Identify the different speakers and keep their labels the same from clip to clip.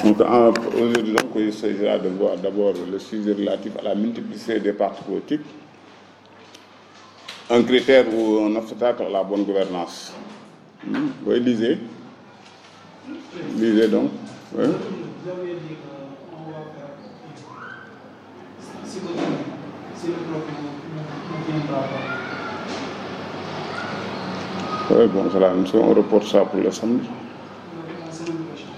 Speaker 1: Donc, aujourd'hui, donc, il s'agira de voir d'abord le sujet relatif à la multiplicité des partis politiques, un critère ou un obstacle à la bonne gouvernance. Oui, lisez. Lisez donc. Oui.
Speaker 2: Vous avez dit qu'on va faire. Si le bloc ne vient pas.
Speaker 1: Oui, bon, c'est la même chose. On reporte ça pour le samedi.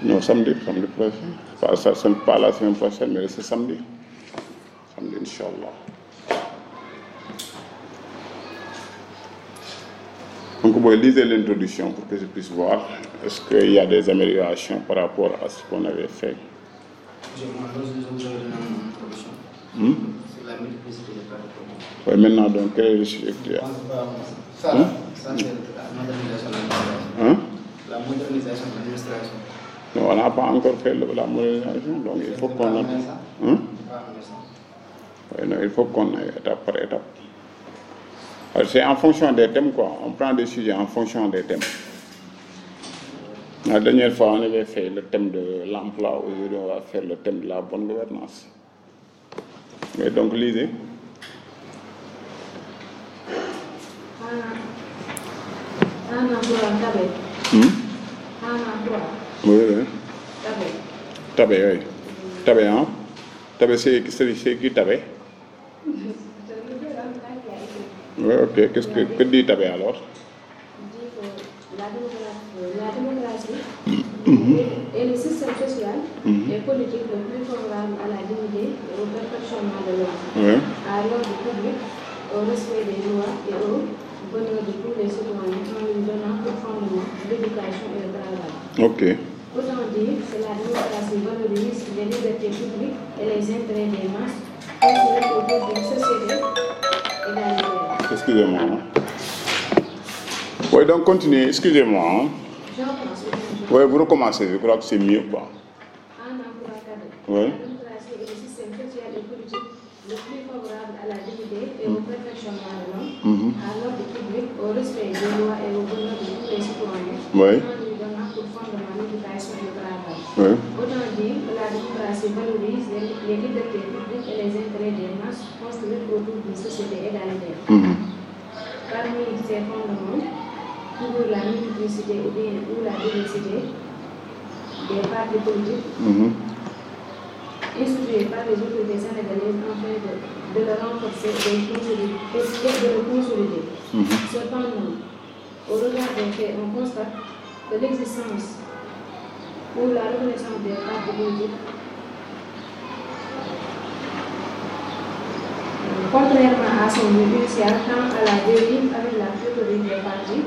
Speaker 1: Non, samedi prochain. Ça, ce n'est pas la semaine prochaine, mais c'est samedi. Samedi, Inch'Allah. Donc, vous lisez l'introduction pour que je puisse voir est-ce qu'il y a des améliorations par rapport à ce qu'on avait fait.
Speaker 3: Vous avez donné une introduction. C'est la multiplicité des partis politiques.
Speaker 1: Oui, maintenant, donc, quel est le sujet que tu as?
Speaker 3: Ça, c'est la modernisation de l'administration. La modernisation de l'administration.
Speaker 1: Non, on n'a pas encore fait la modernisation, donc il faut qu'on... Oui, non, il faut qu'on aille étape par étape. Alors, c'est en fonction des thèmes, quoi. On prend des sujets en fonction des thèmes. La dernière fois, on avait fait le thème de l'emploi. Aujourd'hui, on va faire le thème de la bonne gouvernance. Et donc, lisez.
Speaker 4: Un emploi tabé. Un emploi.
Speaker 1: Oui.
Speaker 4: Tabé.
Speaker 1: Tabé, oui. Tabé, hein? Tabé, c'est qui tabé? Oui, ok. Que dit tabé alors?
Speaker 4: Dit que la démocratie et le système social et politique le plus favorable à la dignité et au perfectionnement de l'homme, à l'ordre public, au respect des lois et au bonheur de tous les citoyens en lui donnant pour fondement l'éducation et le travail.
Speaker 1: Ok.
Speaker 4: Autant dire que la démocratie valorise les libertés publiques et les intérêts des masses, construites autour d'une société égalitaire.
Speaker 1: Excusez-moi. Oui, donc continuez, excusez-moi.
Speaker 4: Je recommence.
Speaker 1: Oui, vous recommencez, je crois que c'est mieux, quoi.
Speaker 4: Un emploi cadre.
Speaker 1: Oui.
Speaker 4: La démocratie est le système social et politique le plus favorable à la dignité et au perfectionnement de l'homme, à l'ordre public, au respect des lois et au bonheur de tous les citoyens, en lui donnant pour fondement l'éducation et le travail. Autant dire que la démocratie valorise les libertés publiques et les intérêts des masses construites autour d'une société égalitaire. Parmi ces fondements, toujours la multiplicité ou la diversité des partis politiques, institués par les autorités sénégalaises afin de le renforcer et de le consolider. Cependant, au regard des faits, on constate que l'existence ou la reconnaissance des partis politiques, contrairement à son but initial, tend à la dérive avec la pléthore des partis.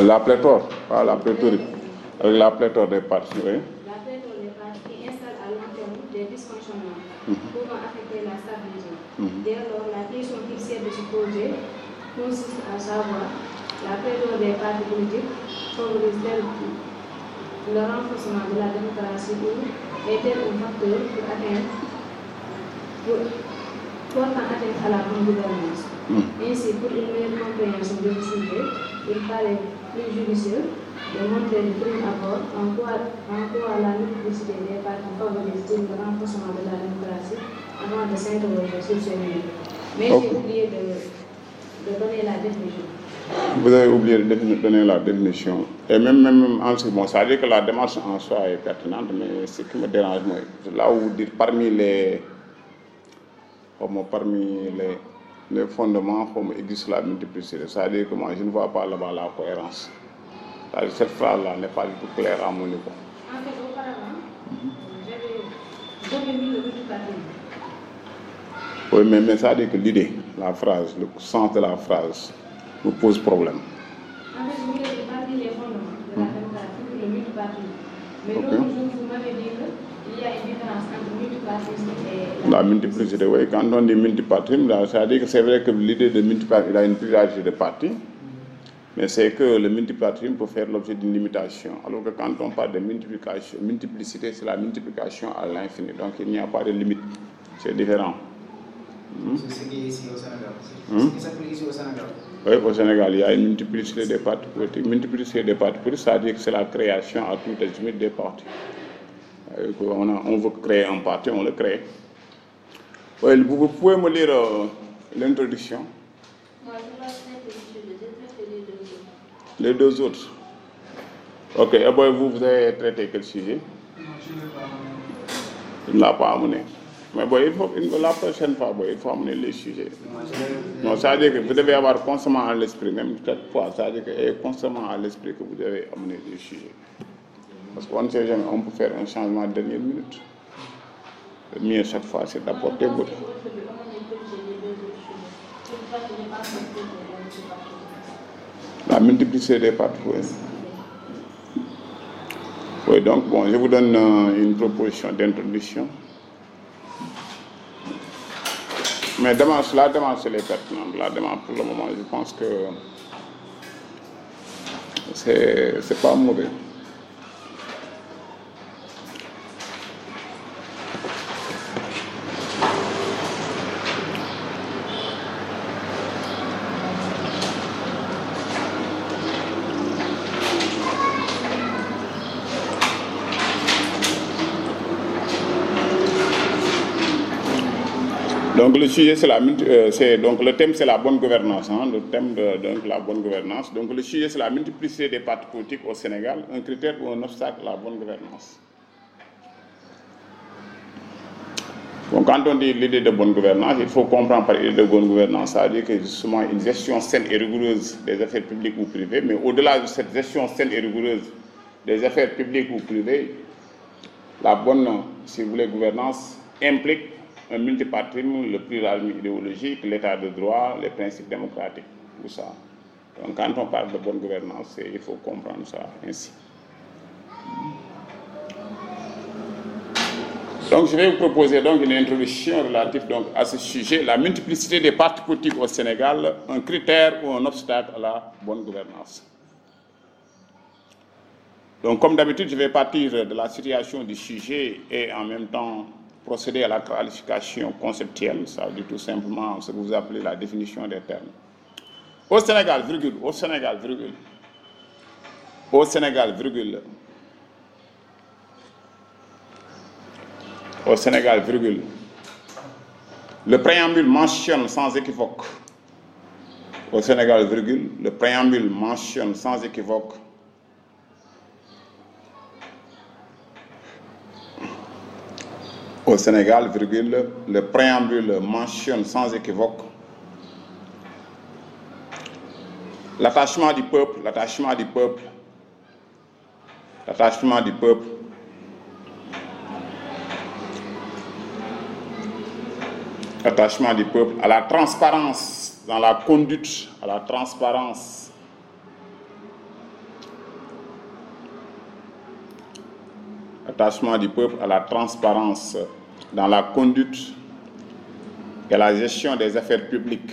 Speaker 1: La pléthore, pas la pléthorique. Avec la pléthore des partis, oui.
Speaker 4: La pléthore des partis qui installe à long terme des dysfonctionnements pouvant affecter la stabilité. Dès lors, la question qu'il sert de se poser consiste à savoir la pléthore des partis politiques favorise-t-elle le renforcement de la démocratie ou est-elle un facteur portant atteinte à la bonne gouvernance? Ainsi, pour une meilleure compréhension de ce sujet, il paraît plus judicieux de montrer de prime abord en quoi la multiplicité des partis favorise le renforcement de la démocratie avant de s'interroger sur ce milieu. Mais j'ai oublié de donner la définition.
Speaker 1: Vous avez oublié de donner la définition. Et même en ce moment, ça veut dire que la démarche en soi est pertinente, mais ce qui me dérange, moi, là où vous dites parmi les fondements, comme existe la multiplicité, ça veut dire que moi, je ne vois pas là-bas la cohérence. Cette phrase-là n'est pas du tout claire à mon niveau.
Speaker 4: En fait, auparavant, j'avais mis le multipartisme.
Speaker 1: Oui, mais ça veut dire que l'idée, la phrase, le sens de la phrase nous pose problème.
Speaker 4: En fait, je voulais parmi les fondements de la démocratie, le multipartisme. Mais l'autre jour, vous m'avez dit qu'il y a une différence entre le multipartisme et
Speaker 1: la multiplicité. Oui, quand on dit multipartisme, ça veut dire que c'est vrai que l'idée de multipartisme, il a une pluralité de partis, mais c'est que le multipartisme peut faire l'objet d'une limitation. Alors que quand on parle de multiplicité, c'est la multiplication à l'infini. Donc il n'y a pas de limite. C'est différent.
Speaker 3: C'est ce qui est ici au Sénégal. C'est ce qui s'applique ici au Sénégal.
Speaker 1: Oui, au Sénégal, il y a une multiplicité des partis politiques. Multiplicité des partis politiques, ça veut dire que c'est la création à tout limite des partis. On veut créer un parti, on le crée. Oui, vous pouvez me lire l'introduction.
Speaker 4: Moi, je vais traiter le sujet, j'ai traité les deux autres.
Speaker 1: Les deux autres. Ok, et bien vous avez traité quel sujet?
Speaker 2: Non, je ne l'ai pas amené.
Speaker 1: Il ne l'a pas amené. Mais bon, la prochaine fois, il faut amener les sujets. Non, ça veut dire que vous devez avoir constamment à l'esprit, même chaque fois, ça veut dire que c'est constamment à l'esprit que vous devez amener des sujets. Parce qu'on ne sait jamais, on peut faire un changement de dernière minute. Le mieux chaque fois, c'est d'apporter votre. La multiplicité des partis. Oui, donc bon, je vous donne une proposition d'introduction. Mais la demande, c'est les pertinentes. La demande, pour le moment, je pense que c'est pas mauvais. Donc le sujet donc le thème c'est la bonne gouvernance, hein, le thème de la bonne gouvernance. Donc le sujet c'est la multiplicité des partis politiques au Sénégal, un critère ou un obstacle à la bonne gouvernance. Donc quand on dit l'idée de bonne gouvernance, il faut comprendre par idée de bonne gouvernance, ça veut dire que justement une gestion saine et rigoureuse des affaires publiques ou privées, mais au-delà de cette gestion saine et rigoureuse des affaires publiques ou privées, la bonne, si vous voulez, gouvernance implique un multipartisme, le pluralisme idéologique, l'état de droit, les principes démocratiques, tout ça. Donc quand on parle de bonne gouvernance, il faut comprendre ça ainsi. Donc je vais vous proposer donc une introduction relative donc à ce sujet, la multiplicité des partis politiques au Sénégal, un critère ou un obstacle à la bonne gouvernance. Donc comme d'habitude, je vais partir de la situation du sujet et en même temps procéder à la qualification conceptuelle, ça veut dire tout simplement ce que vous appelez la définition des termes. Au Sénégal, virgule, au Sénégal, virgule, au Sénégal, virgule, au Sénégal, virgule, le préambule mentionne sans équivoque, au Sénégal, virgule, le préambule mentionne sans équivoque au Sénégal, virgule, le préambule mentionne sans équivoque l'attachement du peuple, l'attachement du peuple, l'attachement du peuple attachement du peuple à la transparence dans la conduite, à la transparence attachement du peuple à la transparence dans la conduite et la gestion des affaires publiques.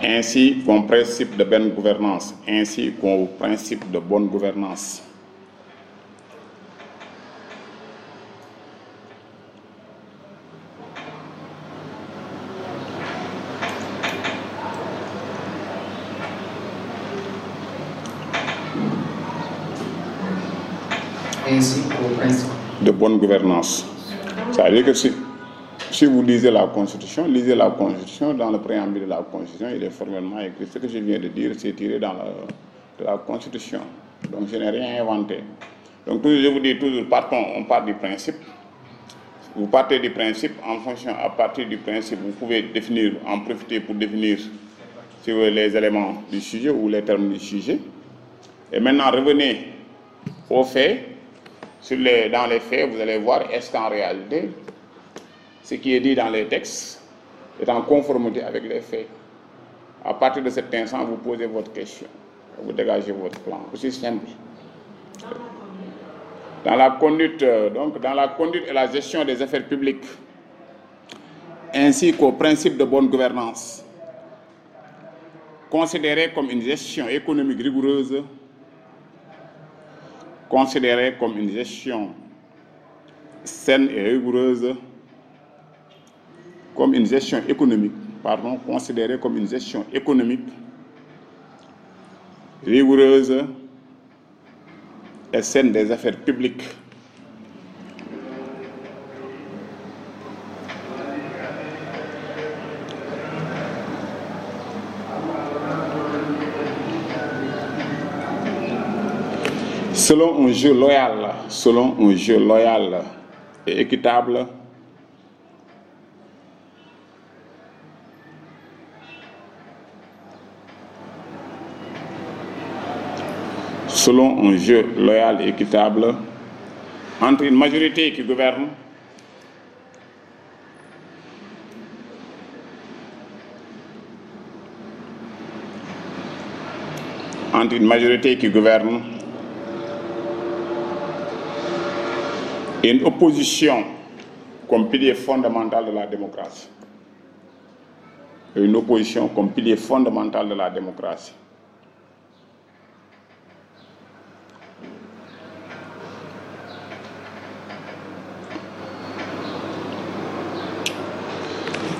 Speaker 1: Ainsi qu'un principe de bonne gouvernance, ainsi qu'un principe de bonne gouvernance.
Speaker 3: Ainsi qu'au principe
Speaker 1: de bonne gouvernance. Ça veut dire que si vous lisez la Constitution, dans le préambule de la Constitution, il est formellement écrit. Ce que je viens de dire, c'est tiré de la Constitution. Donc je n'ai rien inventé. Donc je vous dis toujours, on part du principe. Vous partez du principe, à partir du principe, vous pouvez en profiter pour définir si vous voulez, les éléments du sujet ou les termes du sujet. Et maintenant, revenez aux faits. Dans les faits, vous allez voir, est-ce qu'en réalité, ce qui est dit dans les textes est en conformité avec les faits. À partir de cet instant, vous posez votre question, vous dégagez votre plan. Aussi simple. Dans la conduite et la gestion des affaires publiques, ainsi qu'au principe de bonne gouvernance, considéré comme une gestion économique rigoureuse, considérée comme une gestion saine et rigoureuse, considérée comme une gestion économique rigoureuse et saine des affaires publiques. Selon un jeu loyal et équitable, entre une majorité qui gouverne et une opposition comme pilier fondamental de la démocratie.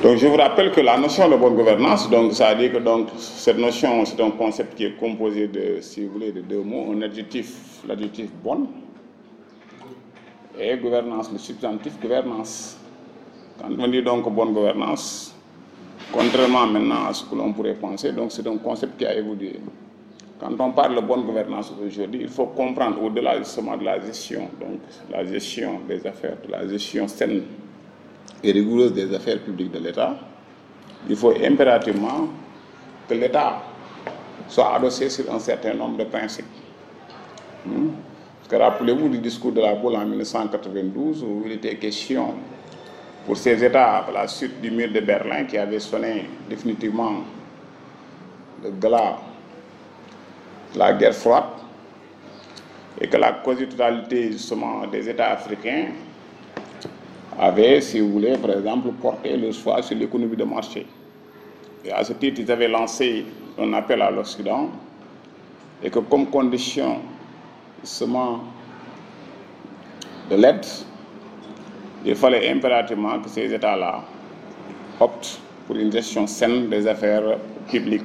Speaker 1: Donc je vous rappelle que la notion de bonne gouvernance, donc ça veut dire que donc cette notion, c'est un concept qui est composé de, si vous voulez, de deux mots, un adjectif, l'adjectif bonne, et gouvernance, le substantif gouvernance. Quand on dit donc bonne gouvernance, contrairement maintenant à ce que l'on pourrait penser, donc c'est un concept qui a évolué. Quand on parle de bonne gouvernance aujourd'hui, il faut comprendre au-delà justement de la gestion, donc la gestion des affaires, de la gestion saine et rigoureuse des affaires publiques de l'État, il faut impérativement que l'État soit adossé sur un certain nombre de principes. Parce que rappelez-vous du discours de la Boule en 1992 où il était question pour ces États, à la suite du mur de Berlin qui avait sonné définitivement le glas de la guerre froide, et que la quasi-totalité justement des États africains avaient, si vous voulez, par exemple, porté leur choix sur l'économie de marché. Et à ce titre, ils avaient lancé un appel à l'Occident, et que comme condition justement de l'aide, il fallait impérativement que ces États-là optent pour une gestion saine des affaires publiques.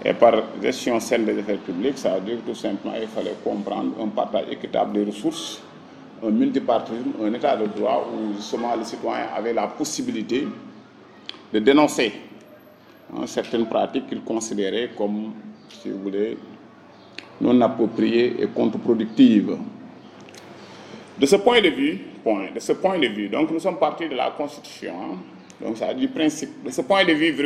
Speaker 1: Et par gestion saine des affaires publiques, ça veut dire que tout simplement il fallait comprendre un partage équitable des ressources, un multipartisme, un état de droit où justement les citoyens avaient la possibilité de dénoncer certaines pratiques qu'ils considéraient comme, si vous voulez, non appropriées et contre-productives. De ce point de vue, donc nous sommes partis de la Constitution, donc ça du principe. De ce point de vue,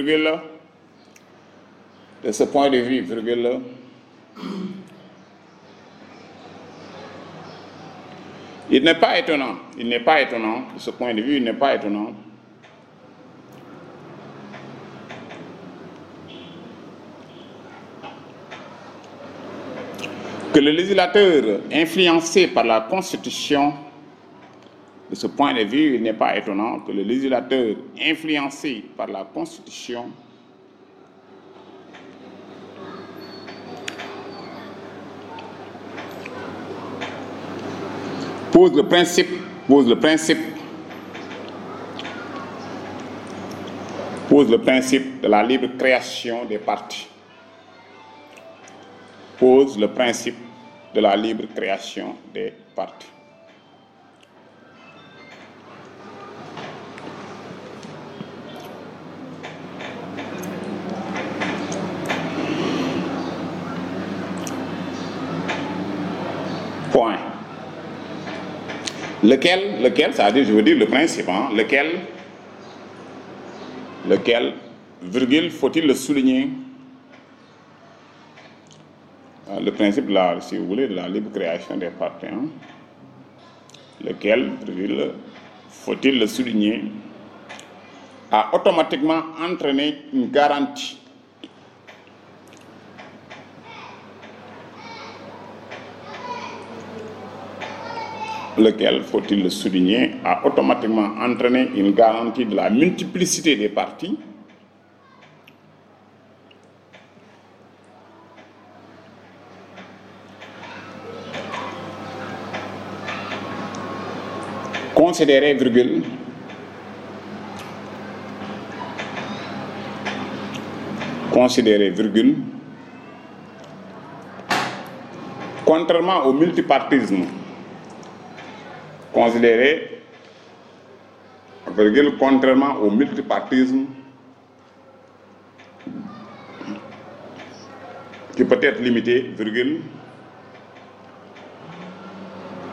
Speaker 1: il n'est pas étonnant, de ce point de vue, il n'est pas étonnant que le législateur influencé par la Constitution, de ce point de vue, il n'est pas étonnant que le législateur influencé par la Constitution pose le principe de la libre création des partis. Point. Lequel, ça veut dire, je veux dire le principe, lequel, virgule, faut-il le souligner, le principe, si vous voulez, de la libre création des partis, lequel, virgule, faut-il le souligner, a automatiquement entraîné une garantie lequel, faut-il le souligner, a automatiquement entraîné une garantie de la multiplicité des partis, considéré, virgule, contrairement au multipartisme, considéré, virgule, contrairement au multipartisme, qui peut être limité, virgule,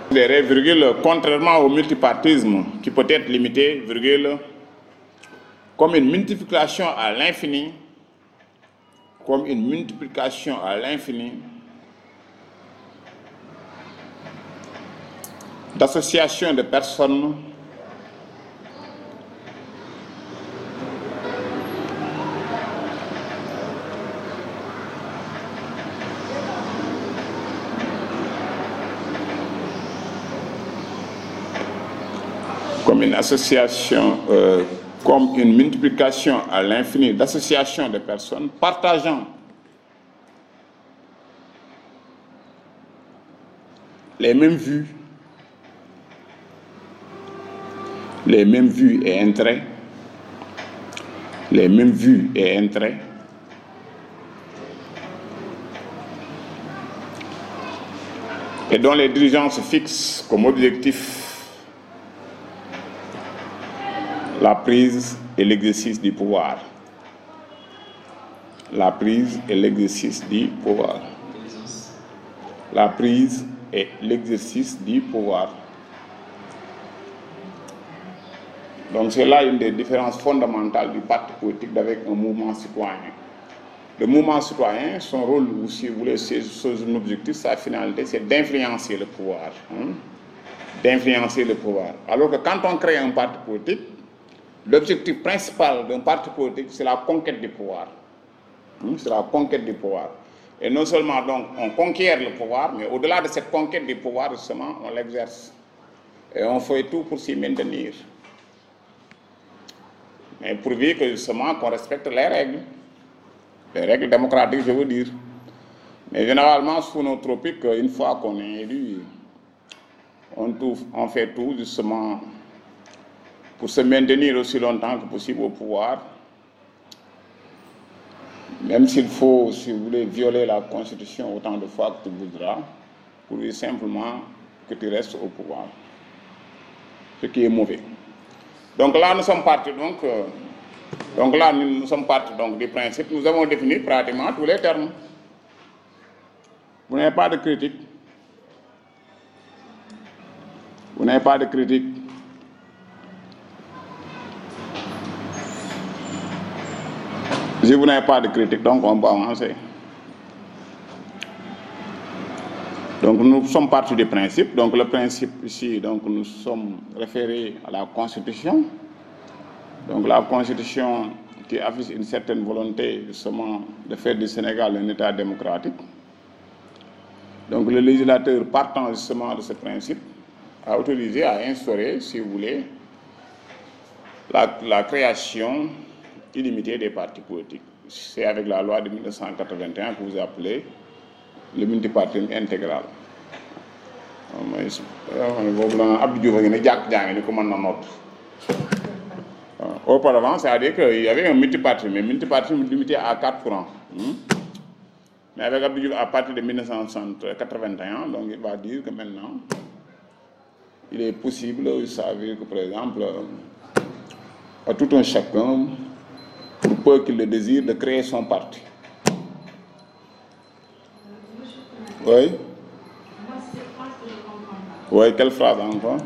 Speaker 1: considéré, virgule, contrairement au multipartisme, qui peut être limité, virgule, comme une multiplication à l'infini, comme une multiplication à l'infini d'associations de personnes comme une association, comme une multiplication à l'infini d'associations de personnes partageant les mêmes vues et intérêts, les mêmes vues et intérêts, et dont les dirigeants se fixent comme objectif la prise et l'exercice du pouvoir. La prise et l'exercice du pouvoir. La prise et l'exercice du pouvoir. Donc c'est là une des différences fondamentales du parti politique avec un mouvement citoyen. Le mouvement citoyen, son rôle, ou si vous voulez, son objectif, sa finalité, c'est d'influencer le pouvoir. D'influencer le pouvoir. Alors que quand on crée un parti politique, l'objectif principal d'un parti politique, c'est la conquête du pouvoir. C'est la conquête du pouvoir. Et non seulement donc on conquiert le pouvoir, mais au-delà de cette conquête du pouvoir, justement, on l'exerce. Et on fait tout pour s'y maintenir. Mais pourvu que justement qu'on respecte les règles démocratiques, je veux dire. Mais généralement, sous nos tropiques, une fois qu'on est élu, on fait tout justement pour se maintenir aussi longtemps que possible au pouvoir, même s'il faut, si vous voulez, violer la Constitution autant de fois que tu voudras, pour dire simplement que tu restes au pouvoir, ce qui est mauvais. Donc là, nous sommes partis du principe, nous avons défini pratiquement tous les termes. Vous n'avez pas de critique. Vous n'avez pas de critique. Si vous n'avez pas de critique, donc on peut avancer. Donc nous sommes partis du principe. Donc le principe ici, donc nous sommes référés à la Constitution. Donc la Constitution qui affiche une certaine volonté justement de faire du Sénégal un État démocratique. Donc le législateur, partant justement de ce principe, a autorisé à instaurer, si vous voulez, la création illimitée des partis politiques. C'est avec la loi de 1981 que vous appelez le multipartisme intégral. Auparavant, c'est-à-dire qu'il y avait un multipartisme, mais multipartisme limité à 4 courants. Mais avec Abdou Diouf, à partir de 1981, donc il va dire que maintenant, il est possible, vous savez que par exemple, à tout un chacun, pour peu qu'il le désire, de créer son parti. Oui. Oui, quelle phrase encore?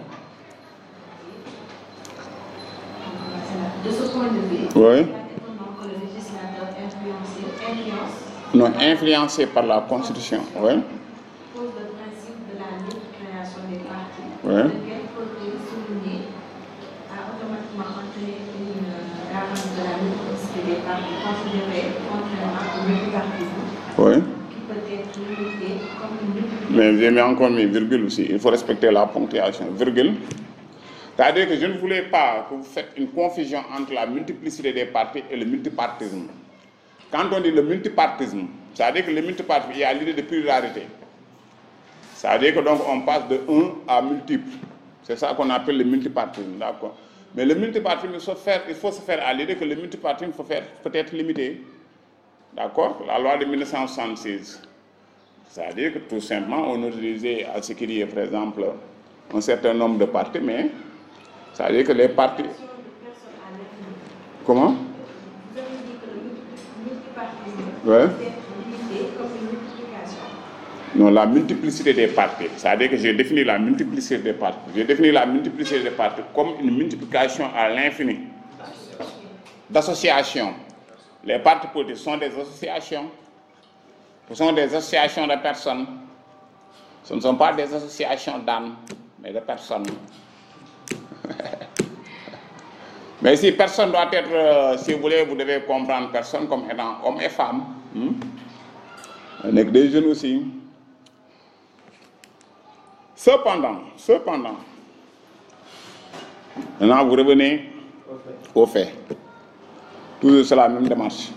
Speaker 4: De ce point de vue,
Speaker 1: oui.
Speaker 4: Le législateur influence.
Speaker 1: Non, influencé par la Constitution, oui.
Speaker 4: Pose le principe de la libre création des partis,
Speaker 1: oui.
Speaker 4: lequel faut-il souligner a automatiquement entraîné une garantie de la multiplicité des partis considérés contrairement au multipartisme,
Speaker 1: oui.
Speaker 4: qui peut être limité comme une multiplicité.
Speaker 1: Mais j'ai mis encore mes virgules aussi, il faut respecter la ponctuation. Virgule. C'est-à-dire que je ne voulais pas que vous faites une confusion entre la multiplicité des partis et le multipartisme. Quand on dit le multipartisme, c'est-à-dire que le multipartisme, il y a l'idée de pluralité. C'est-à-dire que donc on passe de 1 à multiple. C'est ça qu'on appelle le multipartisme, d'accord. Mais le multipartisme, il faut se faire à l'idée que le multipartisme peut être limité. D'accord. La loi de 1976 C'est-à-dire que tout simplement, on autorisait à ce qu'il y ait, par exemple, un certain nombre de partis, mais c'est-à-dire que les partis... Comment?
Speaker 4: Vous avez dit que le multipartisme
Speaker 1: Ouais.
Speaker 4: peut être limité comme une multiplication.
Speaker 1: Non, la multiplicité des partis. C'est-à-dire que j'ai défini la multiplicité des partis. J'ai défini la multiplicité des partis comme une multiplication à l'infini d'associations. Les partis politiques sont des associations. Ce sont des associations de personnes. Ce ne sont pas des associations d'âmes, mais de personnes. Mais si personne doit être, si vous voulez, vous devez comprendre personne comme étant homme et femme. On est que des jeunes aussi. Cependant, maintenant vous revenez au fait. Toujours c'est la même démarche.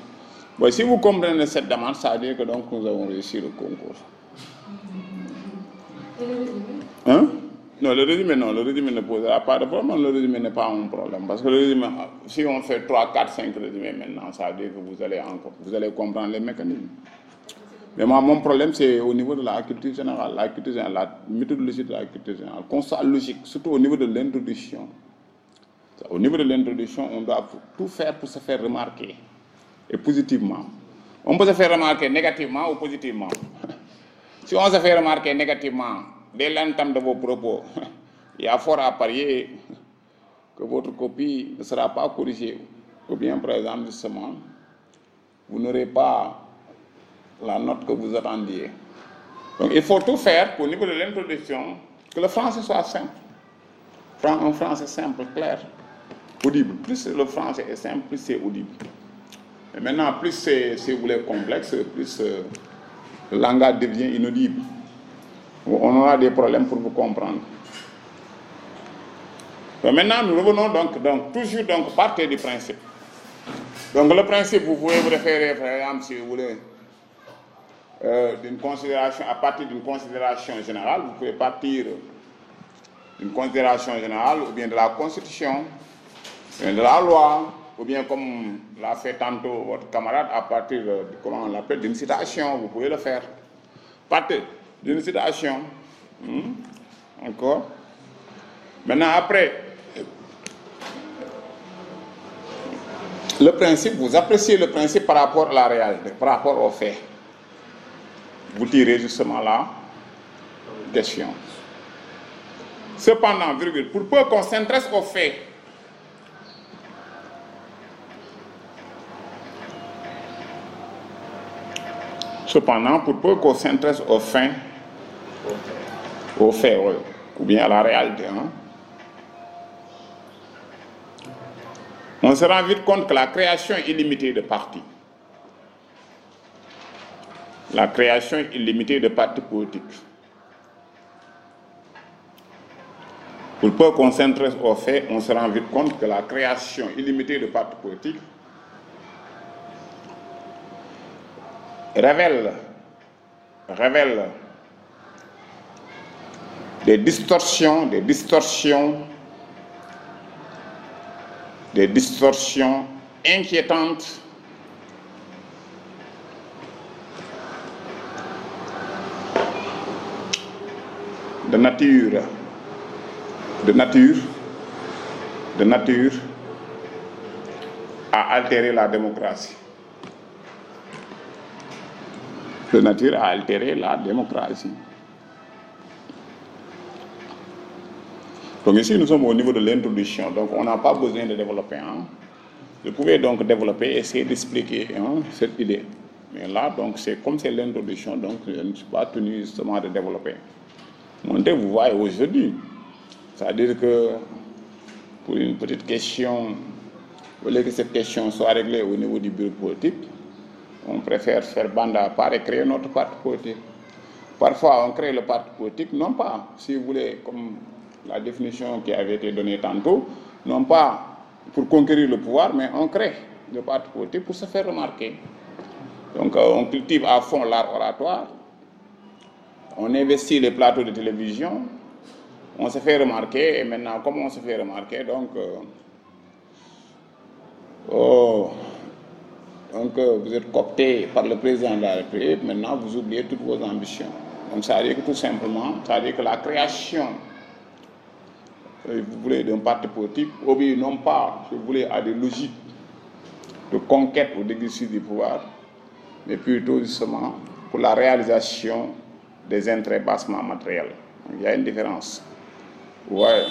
Speaker 1: Bon, si vous comprenez cette démarche, ça veut dire que donc nous avons réussi le concours.
Speaker 4: Et le résumé?
Speaker 1: Hein? Non, le résumé ne posera pas de problème. Le résumé n'est pas un problème. Parce que le résumé, si on fait 3, 4, 5 résumés maintenant, ça veut dire que vous allez comprendre les mécanismes. Mais moi, mon problème, c'est au niveau de la culture générale. La méthodologie de la culture générale. Constat logique, surtout au niveau de l'introduction. Au niveau de l'introduction, on doit tout faire pour se faire remarquer. Et positivement. On peut se faire remarquer négativement ou positivement. Si on se fait remarquer négativement, dès l'entame de vos propos, il y a fort à parier que votre copie ne sera pas corrigée. Ou bien, par exemple, justement, vous n'aurez pas la note que vous attendiez. Donc, il faut tout faire au niveau de l'introduction, que le français soit simple. Un français simple, clair, audible. Plus le français est simple, plus c'est audible. Et maintenant, plus c'est, si vous voulez, complexe, plus le langage devient inaudible. On aura des problèmes pour vous comprendre. Donc maintenant, nous revenons donc toujours partir du principe. Donc le principe, vous pouvez vous référer, par exemple, si vous voulez, d'une considération, à partir d'une considération générale, vous pouvez partir d'une considération générale, ou bien de la Constitution, ou bien de la loi, ou bien comme l'a fait tantôt votre camarade, à partir de, comment on l'appelle, d'une citation, vous pouvez le faire. Partez d'une citation. Encore. Maintenant, après, le principe, vous appréciez le principe par rapport à la réalité, par rapport aux faits. Vous tirez justement la question. Cependant, virgule, pour peu qu'on s'intéresse aux faits, cependant, pour peu qu'on s'intéresse aux faits, oui, ou bien à la réalité, on se rend vite compte que la création illimitée de partis, la création illimitée de partis politiques, pour peu qu'on s'intéresse aux faits, on se rend vite compte que la création illimitée de partis politiques révèle des distorsions inquiétantes de nature à altérer la démocratie. De nature à altérer la démocratie. Donc ici, nous sommes au niveau de l'introduction, donc on n'a pas besoin de développer. Vous pouvez donc développer, essayer d'expliquer cette idée. Mais là, donc, c'est comme c'est l'introduction, donc je ne suis pas tenu justement de développer. Montez, vous voyez aujourd'hui. C'est-à-dire que pour une petite question, vous voulez que cette question soit réglée au niveau du bureau politique, on préfère faire bande à part et créer notre parti politique. Parfois, on crée le parti politique, non pas, si vous voulez, comme la définition qui avait été donnée tantôt, non pas pour conquérir le pouvoir, mais on crée le parti politique pour se faire remarquer. Donc, on cultive à fond l'art oratoire, on investit les plateaux de télévision, on se fait remarquer, et maintenant, comme on se fait remarquer, donc, Donc vous êtes coopté par le président de la République, maintenant vous oubliez toutes vos ambitions. Donc ça veut dire que tout simplement, ça veut dire que la création, vous voulez, d'un parti politique, obéit non pas, si vous voulez, à des logiques de conquête ou d'exercice du pouvoir, mais plutôt justement pour la réalisation des intérêts bassement matériels. Donc, il y a une différence. Ouais.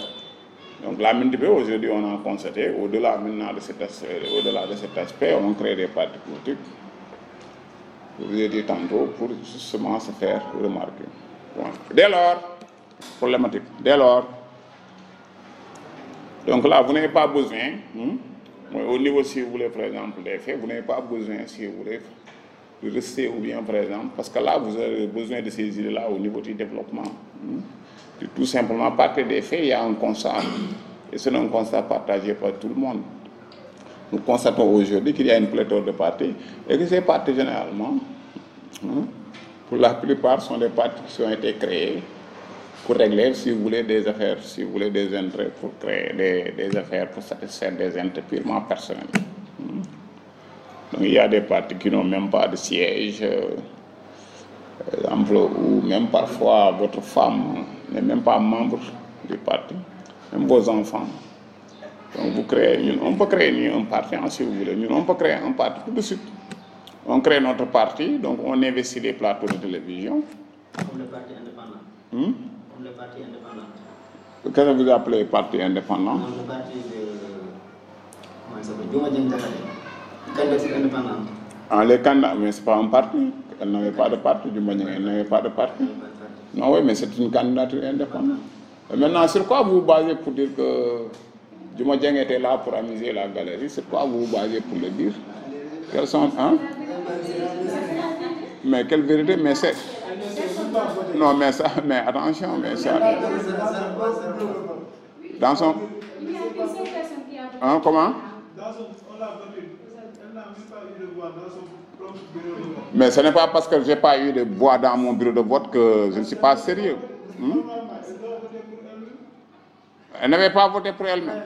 Speaker 1: Donc la multiplicité, aujourd'hui, on a constaté, au-delà maintenant de cet aspect, on crée des partis politiques, je vous ai dit tantôt, pour justement se faire remarquer. Bon. Dès lors, problématique, dès lors, donc là, vous n'avez pas besoin, au niveau, si vous voulez, par exemple, des faits, vous n'avez pas besoin, si vous voulez, de rester ou bien, par exemple, parce que là, vous avez besoin de ces idées-là au niveau du développement. Tout simplement, à partir des faits, il y a un constat. Et c'est un constat partagé par tout le monde. Nous constatons aujourd'hui qu'il y a une pléthore de partis et que ces partis, généralement, pour la plupart, sont des partis qui ont été créés pour régler, si vous voulez, des affaires, si vous voulez, des intérêts, pour créer des affaires, pour satisfaire des intérêts purement personnels. Donc il y a des partis qui n'ont même pas de siège, exemple, ou même parfois votre femme n'est même pas membre du parti, même vos enfants. Donc vous créez, on peut créer un parti, si vous voulez, on peut créer un parti tout de suite. On crée notre parti, donc on investit les plateaux de télévision.
Speaker 3: Comme le parti indépendant. Comme le parti indépendant.
Speaker 1: Qu'est-ce que vous appelez parti indépendant?
Speaker 3: Comme le parti de... Comment il s'appelle? Diouma Dieng Diakhaté. Candidature indépendante.
Speaker 1: Ah, les candidats, mais ce n'est pas un parti. Elle n'avait pas de parti, Diouma Dieng, elle n'avait pas de parti. Non, oui, mais c'est une candidature indépendante. Et maintenant, sur quoi vous vous basez pour dire que Diouma Dieng était là pour amuser la galerie? Sur quoi vous vous basez pour le dire? Quels sont... Hein? Mais quelle vérité? Mais c'est... Non, mais ça... Mais attention, mais ça... Dans son... Hein, comment? Mais ce n'est pas parce que je n'ai pas eu de bois dans mon bureau de vote que je ne suis pas sérieux. Elle n'avait pas voté pour elle-même.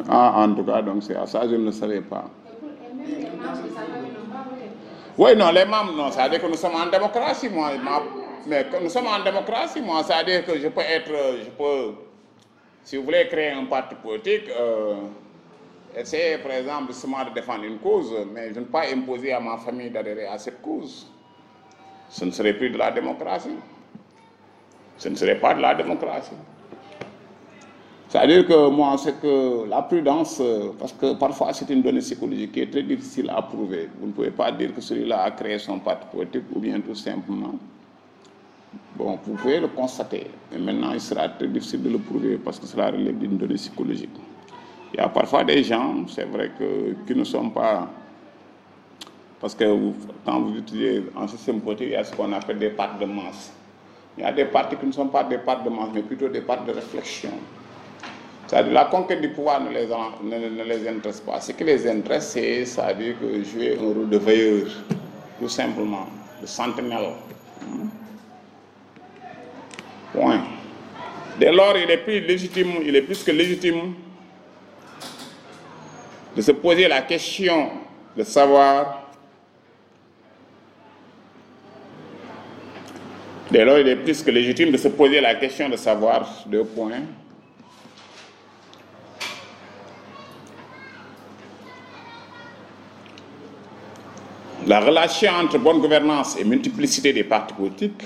Speaker 1: Ah, en tout cas, donc c'est à ça, je ne le savais pas. Oui, non, les membres, non, ça veut dire que nous sommes en démocratie, moi. Mais que nous sommes en démocratie, moi, ça veut dire que je peux, si vous voulez créer un parti politique, essayer, par exemple, seulement de défendre une cause, mais je ne peux pas imposer à ma famille d'adhérer à cette cause. Ce ne serait plus de la démocratie. Ce ne serait pas de la démocratie. C'est-à-dire que moi, c'est que la prudence, parce que parfois c'est une donnée psychologique qui est très difficile à prouver. Vous ne pouvez pas dire que celui-là a créé son parti politique ou bien tout simplement. Bon, vous pouvez le constater, mais maintenant il sera très difficile de le prouver parce que cela relève d'une donnée psychologique. Il y a parfois des gens, c'est vrai, qui ne sont pas... Parce que quand vous utilisez un système politique, il y a ce qu'on appelle des partis de masse. Il y a des partis qui ne sont pas des partis de masse, mais plutôt des partis de réflexion. C'est-à-dire la conquête du pouvoir ne les intéresse pas. Ce qui les intéresse, c'est, c'est-à-dire que jouer un rôle de veilleur, tout simplement, de sentinelle. Point. Dès lors, il est plus que légitime de se poser la question de savoir. Dès lors, il est plus que légitime de se poser la question de savoir, 2 points. La relation entre bonne gouvernance et multiplicité des partis politiques.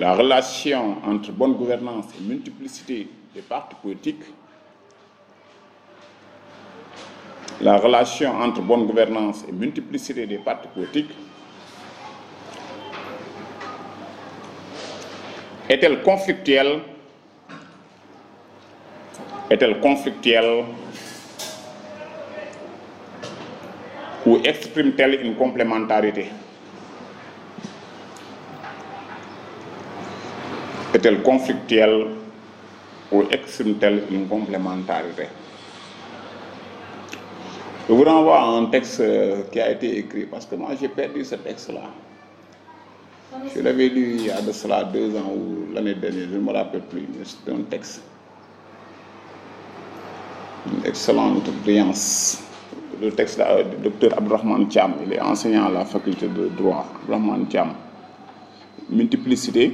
Speaker 1: La relation entre bonne gouvernance et multiplicité des partis politiques. La relation entre bonne gouvernance et multiplicité des partis politiques est-elle conflictuelle? Est-elle conflictuelle? Ou exprime-t-elle une complémentarité? Est-elle conflictuelle ou exprime-t-elle une complémentarité? Je vous renvoie à un texte qui a été écrit, parce que moi j'ai perdu ce texte-là. Je l'avais lu il y a de cela 2 ans ou l'année dernière, je ne me rappelle plus, mais c'était un texte. excellente brillance. Le texte du docteur Abdourahmane Thiam, il est enseignant à la faculté de droit. Abdourahmane Thiam. Multiplicité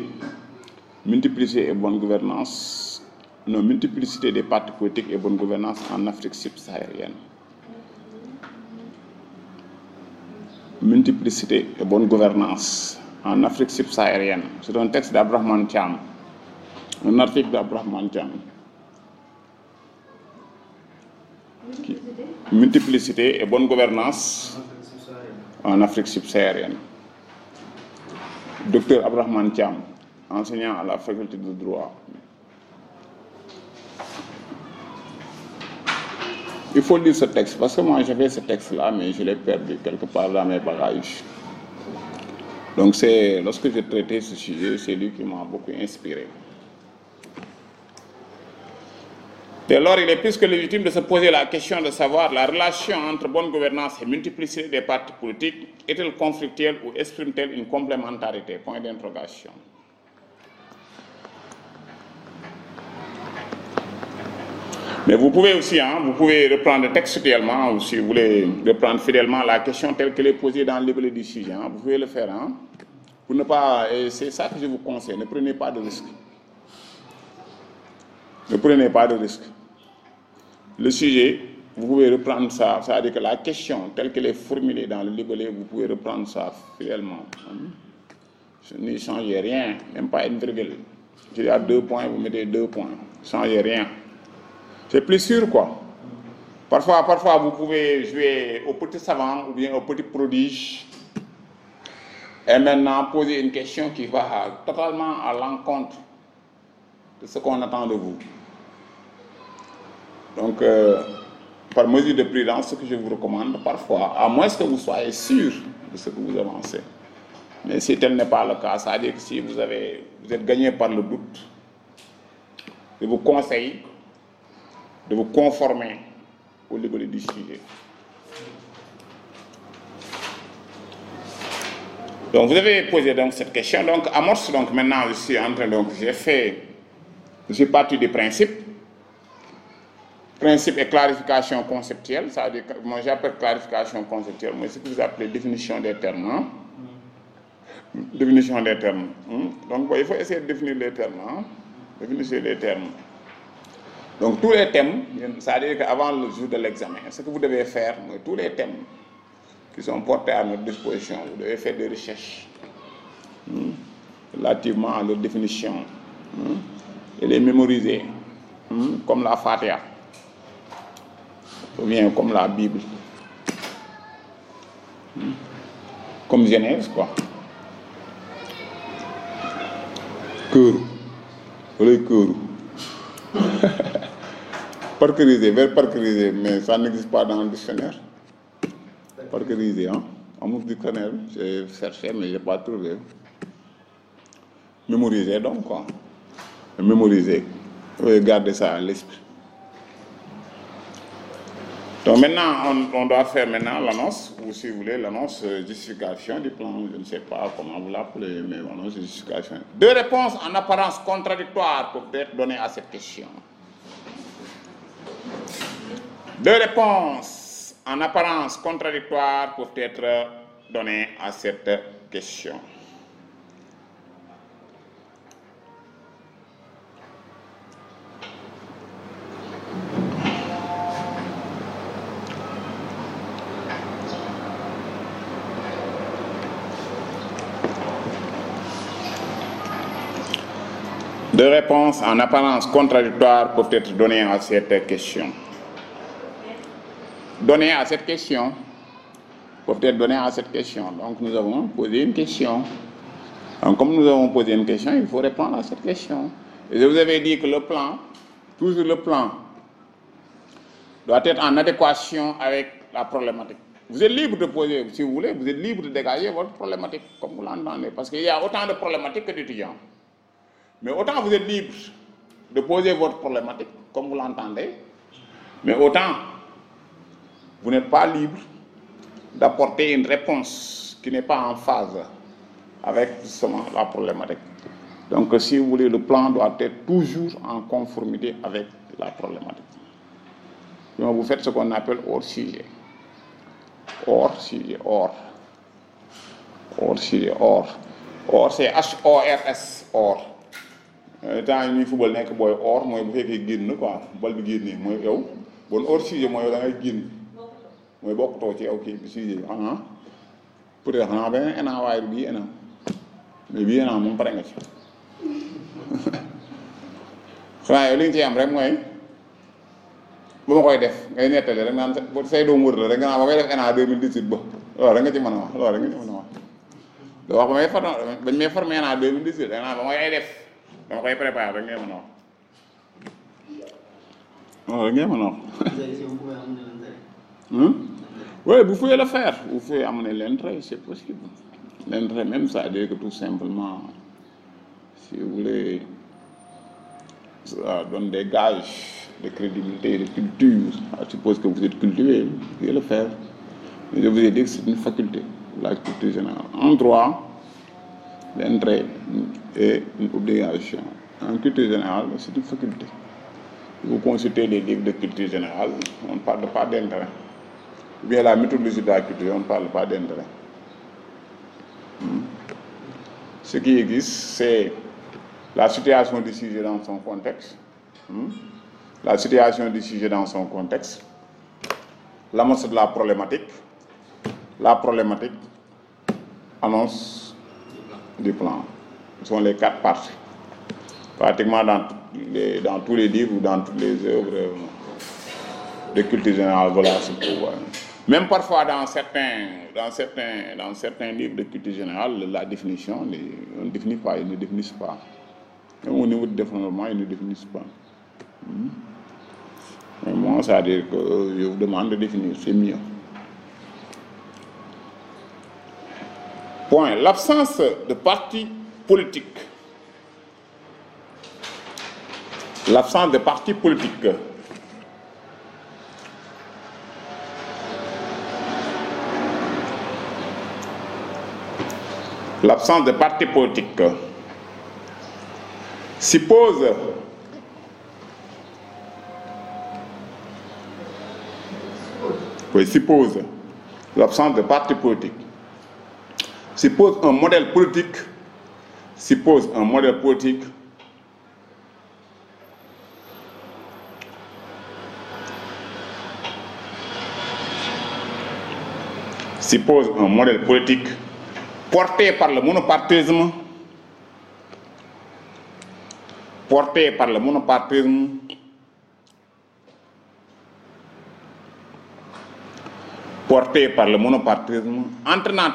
Speaker 1: et bonne gouvernance. Non, multiplicité des partis politiques et bonne gouvernance en Afrique subsaharienne. Multiplicité et bonne gouvernance en Afrique subsaharienne. C'est un texte d'Abdourahmane Thiam. Un article d'Abdourahmane Thiam. Multiplicité et bonne gouvernance en Afrique subsaharienne. Docteur Abdourahmane Thiam, enseignant à la faculté de droit. Il faut lire ce texte, parce que moi j'avais ce texte-là, mais je l'ai perdu quelque part dans mes bagages. Donc lorsque j'ai traité ce sujet, c'est lui qui m'a beaucoup inspiré. Dès lors, il est plus que légitime de se poser la question de savoir la relation entre bonne gouvernance et multiplicité des partis politiques est-elle conflictuelle ou exprime-t-elle une complémentarité? Point d'interrogation. Mais vous pouvez aussi, vous pouvez reprendre textuellement, ou si vous voulez reprendre fidèlement la question telle qu'elle est posée dans le libellé du sujet. Vous pouvez le faire. Pour ne pas, et c'est ça que je vous conseille, ne prenez pas de risque. Ne prenez pas de risque. Le sujet, vous pouvez reprendre ça, c'est-à-dire que la question telle qu'elle est formulée dans le libellé, vous pouvez reprendre ça fidèlement. Ne changez rien, même pas une virgule. Il y a 2 points, vous mettez 2 points. Ne changez rien. C'est plus sûr, quoi. Parfois, vous pouvez jouer au petit savant ou bien au petit prodige et maintenant poser une question qui va totalement à l'encontre de ce qu'on attend de vous. Donc, par mesure de prudence, ce que je vous recommande parfois, à moins que vous soyez sûr de ce que vous avancez. Mais si tel n'est pas le cas, ça veut dire que si vous êtes gagné par le doute, je vous conseille de vous conformer au libellé du sujet. Donc, vous avez posé donc cette question. Donc, amorce, donc maintenant, je suis en train, donc, je suis parti du principe. Principe et clarification conceptuelle, ça veut dire que moi j'appelle clarification conceptuelle, moi c'est ce que vous appelez définition des termes. Définition des termes. Donc il faut essayer de définir les termes. Définir les termes. Donc tous les thèmes, ça veut dire qu'avant le jour de l'examen, ce que vous devez faire, tous les thèmes qui sont portés à notre disposition, vous devez faire des recherches relativement à leur définition et les mémoriser, comme la Fatiha. Ou bien comme la Bible, comme Genèse, quoi. Cœur, parceriser, vers parceriser, mais ça n'existe pas dans le dictionnaire. Parceriser, amour dictionnaire, j'ai cherché, mais je n'ai pas trouvé. Mémoriser, donc, quoi. Mémoriser, vous pouvez garder ça à l'esprit. Donc maintenant, on doit faire maintenant l'annonce, ou si vous voulez, l'annonce justification du plan, je ne sais pas comment vous l'appelez, mais l'annonce justification. 2 réponses en apparence contradictoires peuvent être données à cette question. 2 réponses en apparence contradictoires peuvent être données à cette question. Deux réponses en apparence contradictoires peuvent être données à cette question. Données à cette question peuvent être données à cette question. Donc nous avons posé une question. Donc comme nous avons posé une question, il faut répondre à cette question. Et je vous avais dit que le plan, toujours le plan, doit être en adéquation avec la problématique. Vous êtes libre de poser, si vous voulez, vous êtes libre de dégager votre problématique, comme vous l'entendez, parce qu'il y a autant de problématiques que d'étudiants. Mais autant vous êtes libre de poser votre problématique, comme vous l'entendez, mais autant vous n'êtes pas libre d'apporter une réponse qui n'est pas en phase avec justement la problématique. Donc si vous voulez, le plan doit être toujours en conformité avec la problématique. sinon vous faites ce qu'on appelle hors sujet. Hors sujet, hors. Hors sujet, hors. Hors c'est H-O-R-S, hors. Temps yi ñuy football nekk booy hors mooy bu fekkee génn quoi bal bi génnee mooy yow bon hors sujet mooy yow da ngay génn mooy bokkutoo ci yow kii bi sujet yi peut-être xanaa beneen ENA waaye bii ENA mais bii ENA moom pare nga ci xanaa yow li nga ciy am rek mooy bu ma koy def ngay nettali rek naan say doom wër la rek nga naan ba may def ENA 2018 ba loolu rek nga ci mën a wax loolu rek nga ci mën a wax doo wax bañ may formé ENA 2018 rek naan ba may def dama koy préparé rek ngay mën a wax loolu rek ngay mën a wax. Oui, vous pouvez le faire, vous pouvez amener l'intérêt, c'est possible. L'intérêt même, ça veut dire que tout simplement, si vous voulez, ça donne des gages de crédibilité et de culture. Je suppose que vous êtes cultivé, vous pouvez le faire. Mais je vous ai dit que c'est une faculté, la culture générale. En droit, l'intérêt est une obligation. En culture générale, c'est une faculté. Vous consultez les livres de culture générale, on ne parle pas d'intérêt. Ou bien la méthodologie de la culture, on ne parle pas d'intérêt. Ce qui existe, c'est la situation du sujet dans son contexte. La situation du sujet dans son contexte. L'amorce de la problématique. La problématique. Annonce du plan. Ce sont les 4 parties. Pratiquement dans tous les livres ou dans toutes les œuvres de culture générale, voilà ce pouvoir. Même parfois dans certains livres de culture générale, la définition, on ne définit pas, ils ne définissent pas. Même au niveau du développement, ils ne définissent pas. Mais moi, ça veut dire que je vous demande de définir, c'est mieux. Point. L'absence de partis politiques. L'absence de partis politiques. L'absence de partis politiques suppose l'absence de partis politiques suppose un modèle politique suppose un modèle politique porté par le monopartisme, entraînant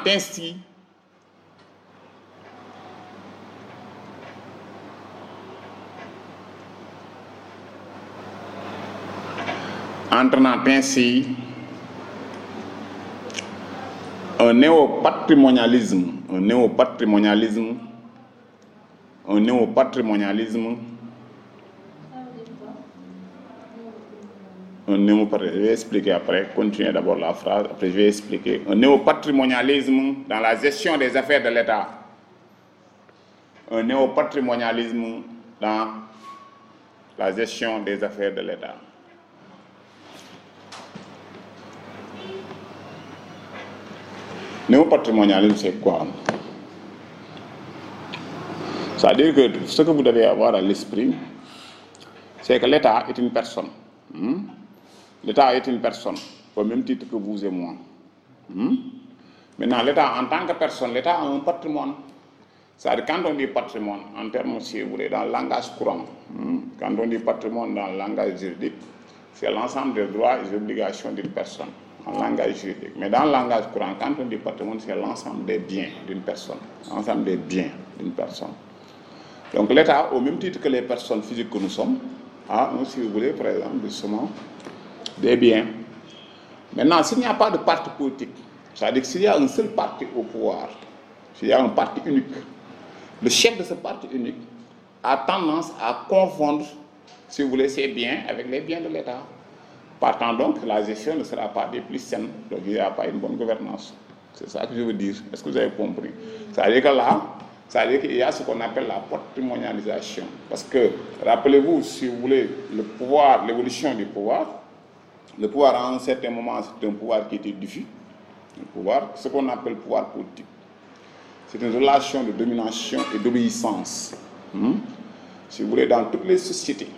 Speaker 1: ainsi un néopatrimonialisme je vais expliquer après, continuez d'abord la phrase, après je vais expliquer. Un néopatrimonialisme dans la gestion des affaires de l'État. Un néopatrimonialisme dans la gestion des affaires de l'État. Néopatrimonialisme, c'est quoi? C'est-à-dire que ce que vous devez avoir à l'esprit, c'est que l'État est une personne. L'État est une personne, au même titre que vous et moi. Maintenant, l'État, en tant que personne, l'État a un patrimoine. C'est-à-dire, quand on dit patrimoine, en termes, si vous voulez, dans le langage courant, quand on dit patrimoine dans le langage juridique, c'est l'ensemble des droits et des obligations d'une personne, en langage juridique. Mais dans le langage courant, quand on dit patrimoine, c'est l'ensemble des biens d'une personne. L'ensemble des biens d'une personne. Donc l'État, au même titre que les personnes physiques que nous sommes, a, si vous voulez, par exemple, justement, des biens. Maintenant, s'il n'y a pas de parti politique, c'est-à-dire que s'il y a un seul parti au pouvoir, s'il y a un parti unique, le chef de ce parti unique a tendance à confondre, si vous voulez, ses biens avec les biens de l'État. Partant donc, la gestion ne sera pas des plus saines, donc il n'y a pas une bonne gouvernance. C'est ça que je veux dire. Est-ce que vous avez compris? C'est-à-dire que là, c'est-à-dire qu'il y a ce qu'on appelle la patrimonialisation. Parce que, rappelez-vous, si vous voulez, le pouvoir, l'évolution du pouvoir, Le pouvoir, à un certain moment, c'est un pouvoir qui était diffus. Un pouvoir, ce qu'on appelle le pouvoir politique. C'est une relation de domination et d'obéissance. Si vous voulez, dans toutes les sociétés,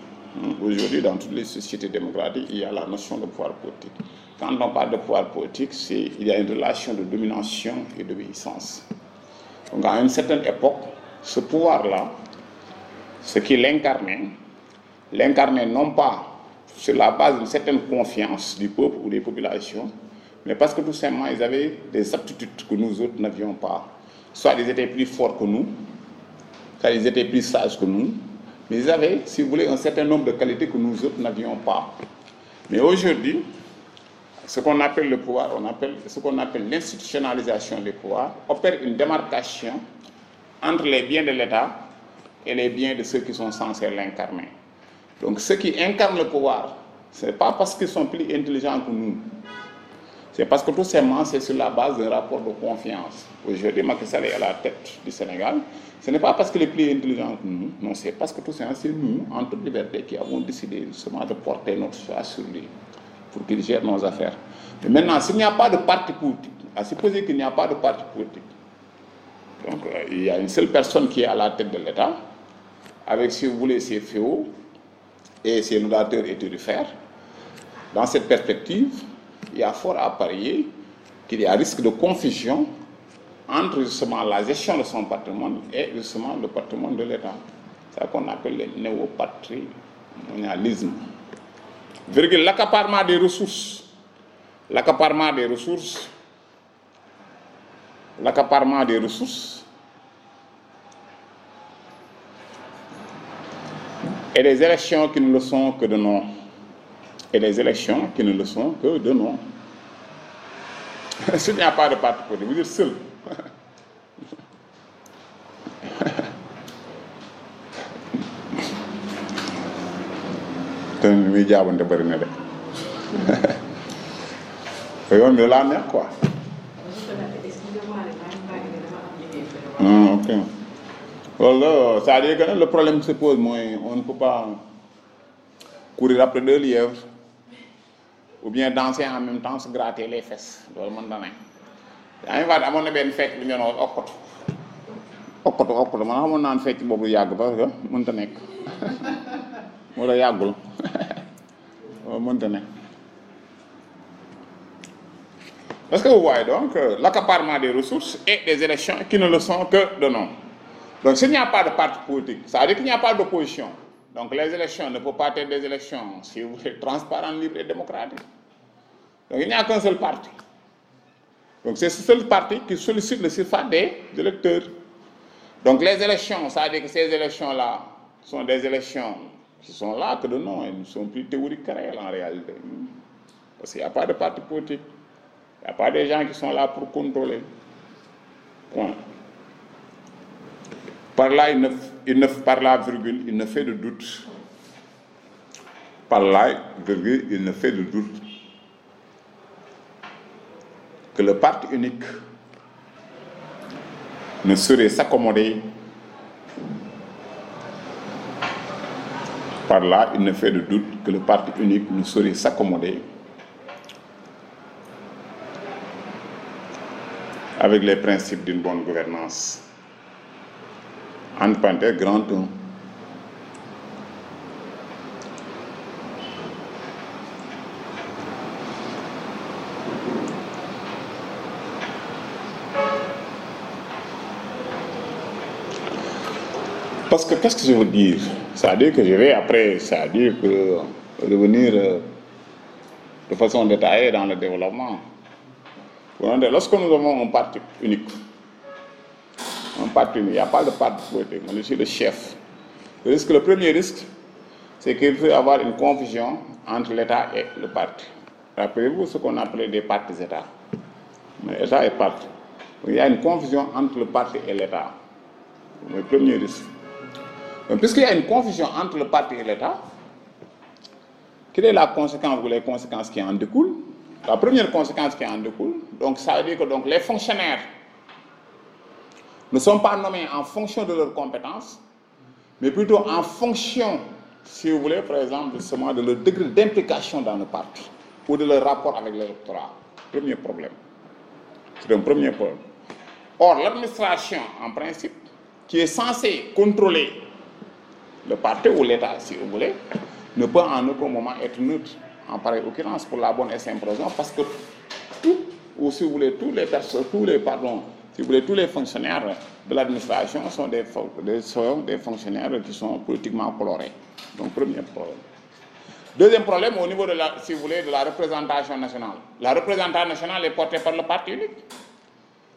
Speaker 1: aujourd'hui, dans toutes les sociétés démocratiques, il y a la notion de pouvoir politique. Quand on parle de pouvoir politique, il y a une relation de domination et d'obéissance. Donc, à une certaine époque, ce pouvoir-là, ce qu'il l'incarnait non pas sur la base d'une certaine confiance du peuple ou des populations, mais parce que tout simplement, ils avaient des aptitudes que nous autres n'avions pas. Soit ils étaient plus forts que nous, soit ils étaient plus sages que nous, mais ils avaient, si vous voulez, un certain nombre de qualités que nous autres n'avions pas. Mais aujourd'hui, ce qu'on appelle le pouvoir, ce qu'on appelle l'institutionnalisation des pouvoirs, opère une démarcation entre les biens de l'État et les biens de ceux qui sont censés l'incarner. Donc ceux qui incarnent le pouvoir, ce n'est pas parce qu'ils sont plus intelligents que nous. C'est parce que tout simplement, c'est sur la base d'un rapport de confiance. Aujourd'hui, Macky Sall est à la tête du Sénégal. Ce n'est pas parce qu'il est plus intelligent que nous. Non, c'est parce que tout simplement, c'est nous, en toute liberté, qui avons décidé justement de porter notre choix sur lui pour qu'il gère nos affaires. Mais maintenant, s'il n'y a pas de parti politique, à supposer qu'il n'y a pas de parti politique, donc il y a une seule personne qui est à la tête de l'État, avec, si vous voulez, ses féaux et ses laudateurs et turifères. Dans cette perspective, il y a fort à parier qu'il y a risque de confusion entre justement la gestion de son patrimoine et justement le patrimoine de l'État. C'est ça qu'on appelle le néopatrimonialisme. Virgule, l'accaparement des ressources. L'accaparement des ressources. L'accaparement des ressources. Et des élections qui ne le sont que de nom. Et des élections qui ne le sont que de nom. S'il n'y a pas de parti politique, vous êtes seul. te muy jaabante bëri na de yoon bi laa neex quoi. Ok loolu c'est-à-dire que le problème se pose mooy on ne peut pas courir après deux lièvres ou bien danser en même temps se gratter les fesses loolu mën na ne. yaa ngi wax amoon na benn fecc bu ñu doon wax okkatu man xamoon naan fecc boobu yàgg parce que mënta nekk wala yàggul mënta nekk parce que vous voyez donc l'accaparement des ressources et des élections qui ne le sont que de nom. Donc s'il n'y a pas de parti politique, ça veut dire qu'il n'y a pas d'opposition. Donc les élections ne peuvent pas être des élections, si vous voulez, transparentes, libres et démocratiques. Donc il n'y a qu'un seul parti. Donc c'est ce seul parti qui sollicite le suffrage des électeurs. Donc les élections, ça veut dire que ces élections-là sont des élections qui sont là que de nom, elles ne sont plus théoriques que réelles en réalité. Parce qu'il n'y a pas de parti politique. Il n'y a pas de gens qui sont là pour contrôler. Point. Par là, par la virgule, il ne fait de doute. Par là, virgule, il ne fait de doute que le parti unique ne saurait s'accommoder. Par là, il ne fait de doute que le parti unique ne saurait s'accommoder avec les principes d'une bonne gouvernance. Entre parenthèses, grand 1. Parce que qu'est-ce que je veux dire? C'est-à-dire que je vais après, c'est-à-dire que revenir de façon détaillée dans le développement. Lorsque nous avons un parti unique, il n'y a pas de parti politique, je suis le chef. Le premier risque, c'est qu'il peut y avoir une confusion entre l'État et le parti. Rappelez-vous ce qu'on appelait des partis États. Mais État et parti. Il y a une confusion entre le parti et l'État. Le premier risque. Donc, puisqu'il y a une confusion entre le parti et l'État, quelle est la conséquence ou les conséquences qui en découlent? La première conséquence qui en découle, donc ça veut dire que donc, les fonctionnaires ne sont pas nommés en fonction de leurs compétences, mais plutôt en fonction, si vous voulez, par exemple, justement, de leur degré d'implication dans le parti ou de leur rapport avec l'électorat. Premier problème. C'est un premier problème. Or, l'administration, en principe, qui est censée contrôler le parti ou l'État, si vous voulez, ne peut en aucun moment être neutre en pareille occurrence pour la bonne et simple raison, parce que ou si vous voulez, tous les fonctionnaires de l'administration sont des fonctionnaires qui sont politiquement colorés. Donc, premier problème. Deuxième problème, au niveau de la, si vous voulez, de la représentation nationale. La représentation nationale est portée par le parti unique.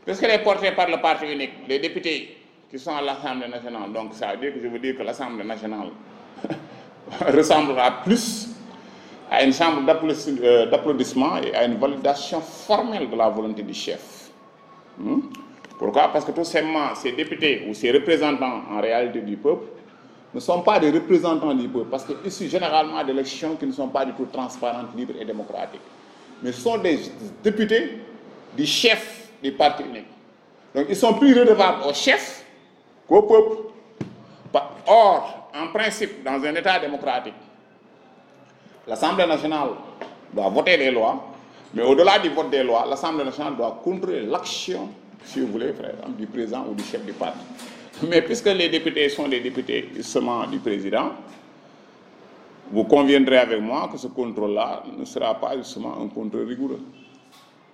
Speaker 1: Puisqu'elle est portée par le parti unique, les députés qui sont à l'Assemblée nationale, donc ça veut dire que je veux dire que l'Assemblée nationale ressemblera plus à une chambre d'applaudissement et à une validation formelle de la volonté du chef. Pourquoi? Parce que tout simplement, ces députés ou ces représentants en réalité du peuple ne sont pas des représentants du peuple, parce qu'ils issus généralement d'élections qui ne sont pas du tout transparentes, libres et démocratiques. Mais ce sont des députés du chef du parti unique. Donc ils sont plus redevables au chef qu'au peuple. Or, en principe, dans un État démocratique, l'Assemblée nationale doit voter des lois, mais au-delà du vote des lois, l'Assemblée nationale doit contrôler l'action, si vous voulez, frère, du président ou du chef du parti. Mais puisque les députés sont des députés seulement du président, vous conviendrez avec moi que ce contrôle-là ne sera pas justement un contrôle rigoureux,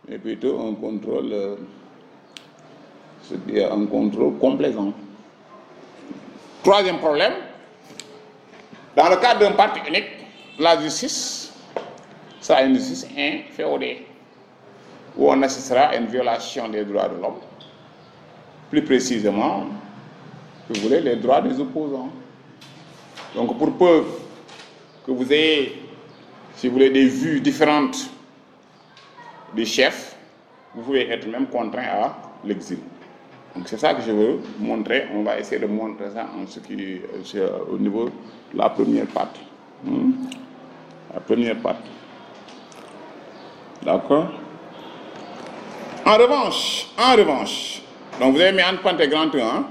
Speaker 1: mais plutôt un contrôle, un contrôle complaisant. Troisième problème, dans le cadre d'un parti unique, la justice sera une justice inféodée, où on assistera à une violation des droits de l'homme, plus précisément, si vous voulez, les droits des opposants. Donc pour peu que vous ayez, si vous voulez, des vues différentes du chef, vous pouvez être même contraint à l'exil. Donc c'est ça que je veux montrer. On va essayer de montrer ça en ce qui au niveau de la première partie. La première partie. D'accord? En revanche, donc vous avez mis Anne Pante grand 1, hein?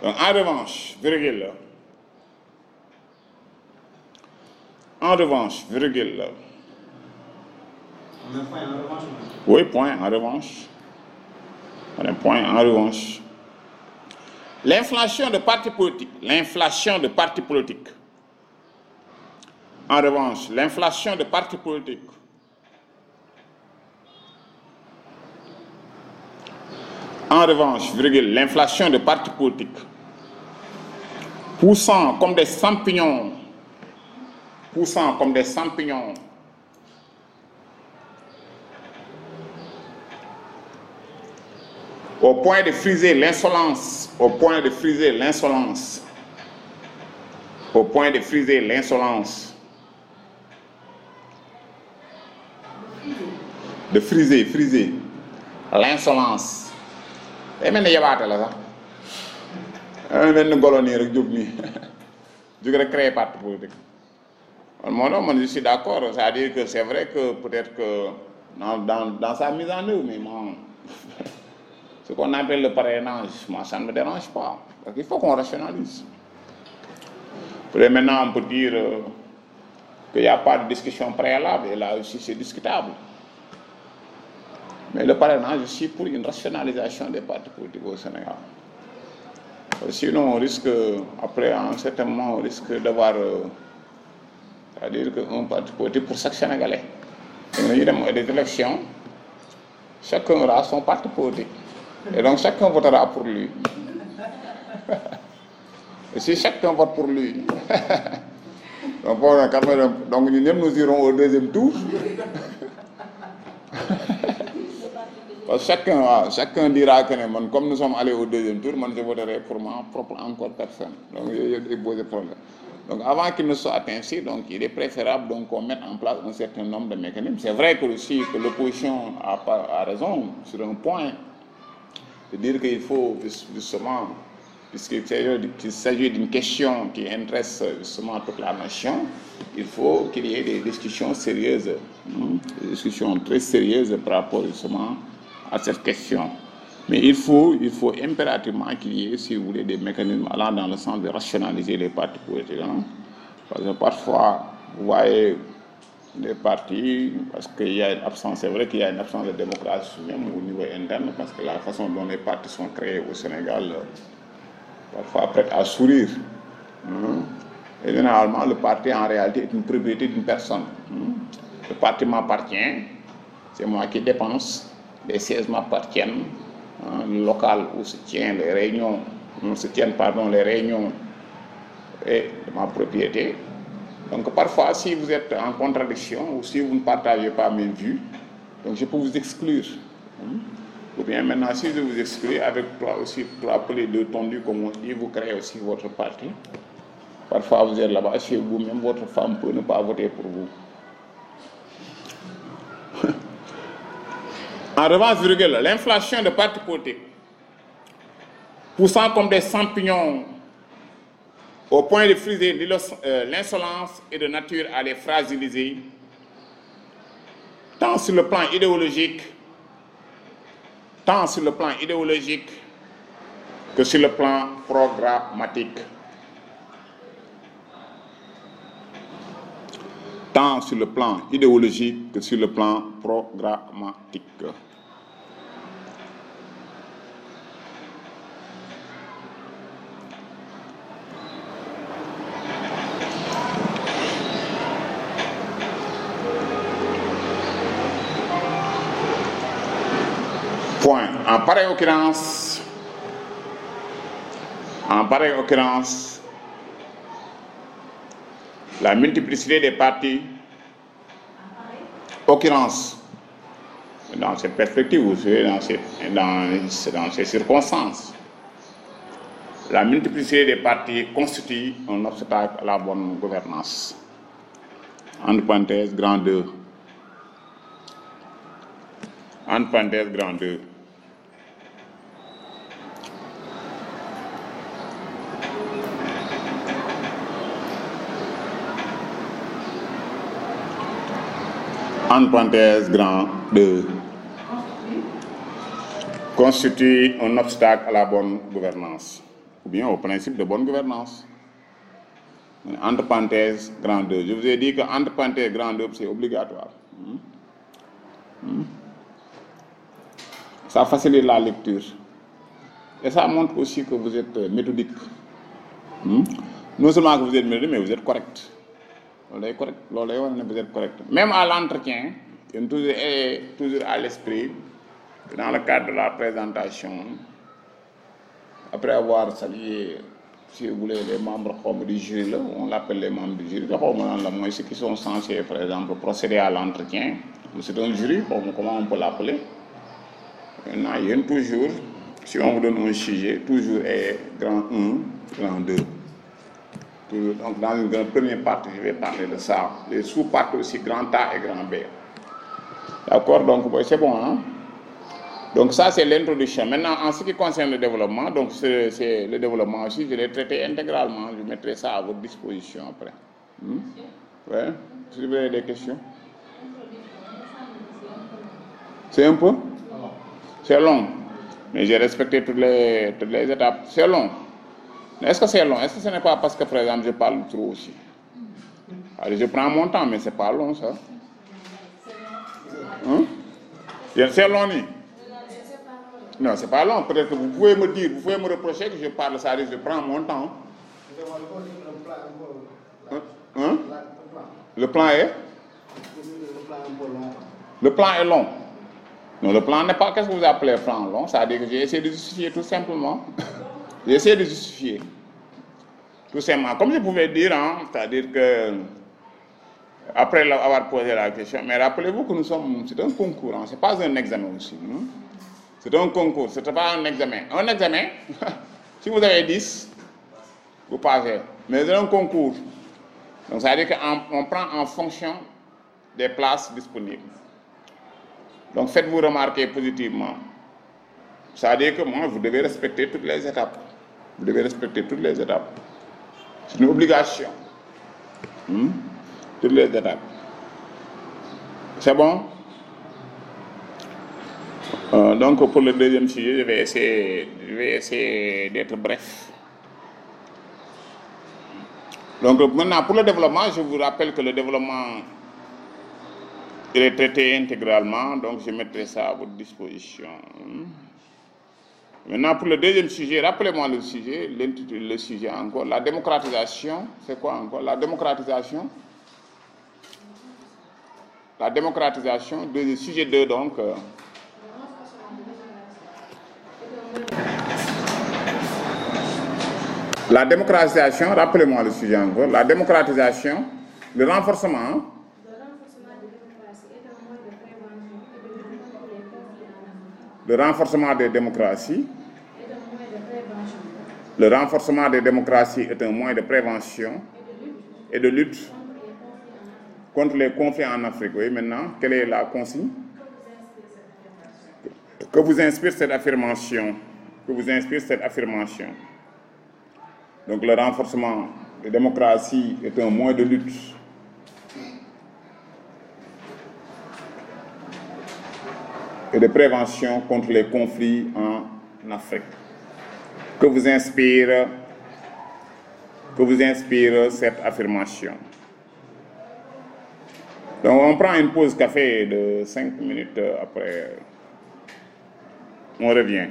Speaker 1: Donc en revanche, virgule. En revanche, virgule.
Speaker 3: On met point en revanche.
Speaker 1: Oui, point en revanche. On a point en revanche. L'inflation de partis politiques. L'inflation de partis politiques. En revanche, l'inflation de partis politiques. En revanche, virgule, l'inflation de partis politiques. Poussant comme des champignons. Poussant comme des champignons. Au point de friser l'insolence, au point de friser l'insolence, au point de friser l'insolence, de friser l'insolence. Et maintenant, il y a là ça. Un golonier rek jóg nii jóg rek créer parti politique. Moi, je suis d'accord, c'est-à-dire que c'est vrai que peut-être que dans sa mise en œuvre, mais moi, ce qu'on appelle le parrainage, moi, ça ne me dérange pas. Donc, il faut qu'on rationalise. Maintenant, on peut dire qu'il n'y a pas de discussion préalable, et là aussi c'est discutable. Mais le parrainage, je suis pour une rationalisation des partis politiques au Sénégal. Sinon, on risque, après, à un certain moment, on risque d'avoir, c'est-à-dire qu'un parti politique pour chaque Sénégalais. Il y a des élections, chacun aura son parti politique. Et donc chacun votera pour lui. Et si chacun vote pour lui, donc nous irons au deuxième tour. Parce que chacun dira que comme nous sommes allés au deuxième tour, moi je voterai pour ma propre encore personne. Donc il y a des problèmes. Donc avant qu'il ne soit ainsi, donc il est préférable donc qu'on mette en place un certain nombre de mécanismes. C'est vrai que aussi que l'opposition a raison sur un point, de dire qu'il faut justement, puisqu'il s'agit d'une question qui intéresse justement toute la nation, il faut qu'il y ait des discussions sérieuses, des discussions très sérieuses par rapport justement à cette question. Mais il faut impérativement qu'il y ait, si vous voulez, des mécanismes allant dans le sens de rationaliser les partis politiques. Parce que parfois, vous voyez, des partis, parce qu'il y a une absence, c'est vrai qu'il y a une absence de démocratie même au niveau interne, parce que la façon dont les partis sont créés au Sénégal, parfois prête à sourire. Et généralement, le parti en réalité est une propriété d'une personne. Le parti m'appartient, c'est moi qui dépense, les sièges m'appartiennent, le local où se tiennent les réunions, les réunions est de ma propriété. Donc parfois, si vous êtes en contradiction ou si vous ne partagez pas mes vues, donc je peux vous exclure. Ou bien maintenant, si je vous exclue, avec trois pelés de tondu, comme on dit, vous créez aussi votre parti. Parfois, vous êtes là-bas chez vous, même votre femme peut ne pas voter pour vous. En revanche, l'inflation de partis politiques, poussant comme des champignons au point de friser l'insolence et de nature à les fragiliser, tant sur le plan idéologique que sur le plan programmatique. Tant sur le plan idéologique que sur le plan programmatique. Point. En pareille occurrence, la multiplicité des partis, dans cette perspective, vous savez, dans ces circonstances, la multiplicité des partis constitue un obstacle à la bonne gouvernance. Entre parenthèses, grand 2. Entre parenthèses, grand 2. Entre parenthèses, grand 2. Constitue un obstacle à la bonne gouvernance, ou bien au principe de bonne gouvernance. Entre parenthèses, grand 2. Je vous ai dit que entre parenthèses, grand 2, c'est obligatoire. Ça facilite la lecture. Et ça montre aussi que vous êtes méthodique. Non seulement que vous êtes méthodique, mais vous êtes correct. Vous êtes correct. Même à l'entretien, il est toujours à l'esprit, dans le cadre de la présentation, après avoir salué, si vous voulez, les membres du jury, là, on l'appelle les membres du jury, ceux qui sont censés, par exemple, procéder à l'entretien. C'est un jury, comment on peut l'appeler. Maintenant, il y a toujours, si on vous donne un sujet, toujours est grand 1, grand 2. Donc, dans une première partie, je vais parler de ça. Les sous-parties aussi, grand A et grand B. D'accord? Donc, c'est bon, hein? Donc, ça, c'est l'introduction. Maintenant, en ce qui concerne le développement, donc, c'est le développement aussi, je l'ai traité intégralement. Je mettrai ça à votre disposition après. Ouais? Si vous avez des questions? C'est un peu? C'est long. Mais j'ai respecté toutes les étapes. C'est long. Est-ce que c'est long? Est-ce que ce n'est pas parce que, par exemple, je parle trop aussi? Alors, je prends mon temps, mais c'est pas long, ça. C'est long, ni? Non, c'est pas long. Peut-être que vous pouvez me dire, vous pouvez me reprocher que je parle, ça arrive, je prends mon temps. Le plan est? Le plan est long. Non, le plan n'est pas, qu'est-ce que vous appelez plan long? Ça veut dire que j'ai essayé de justifier tout simplement. J'ai essayé de justifier. Tout simplement. Comme je pouvais dire, c'est-à-dire que, après avoir posé la question, mais rappelez-vous que c'est un concours, c'est pas un examen aussi. C'est un concours, c'est pas un examen. Un examen, si vous avez 10, vous passez. Mais c'est un concours. Donc ça veut dire qu'on prend en fonction des places disponibles. Donc faites-vous remarquer positivement. Ça veut dire que moi, vous devez respecter toutes les étapes. Vous devez respecter toutes les étapes. C'est une obligation. Toutes les étapes. C'est bon? Donc pour le deuxième sujet, je vais essayer d'être bref. Donc maintenant, pour le développement, je vous rappelle que le développement Il est traité intégralement, donc je mettrai ça à votre disposition. Maintenant, pour le deuxième sujet, rappelez-moi le sujet, l'intitulé, le sujet encore. La démocratisation, c'est quoi encore? La démocratisation. La démocratisation, sujet 2 donc. La démocratisation, rappelez-moi le sujet encore. La démocratisation, le renforcement. Le renforcement des démocraties. Le renforcement des démocraties est un moyen de prévention et de lutte contre les conflits en Afrique. Oui, maintenant, quelle est la consigne? Que vous inspire cette affirmation? Que vous inspire cette affirmation? Donc, le renforcement des démocraties est un moyen de lutte et de prévention contre les conflits en Afrique. Que vous inspire cette affirmation? Donc, on prend une pause café de 5 minutes après. On revient.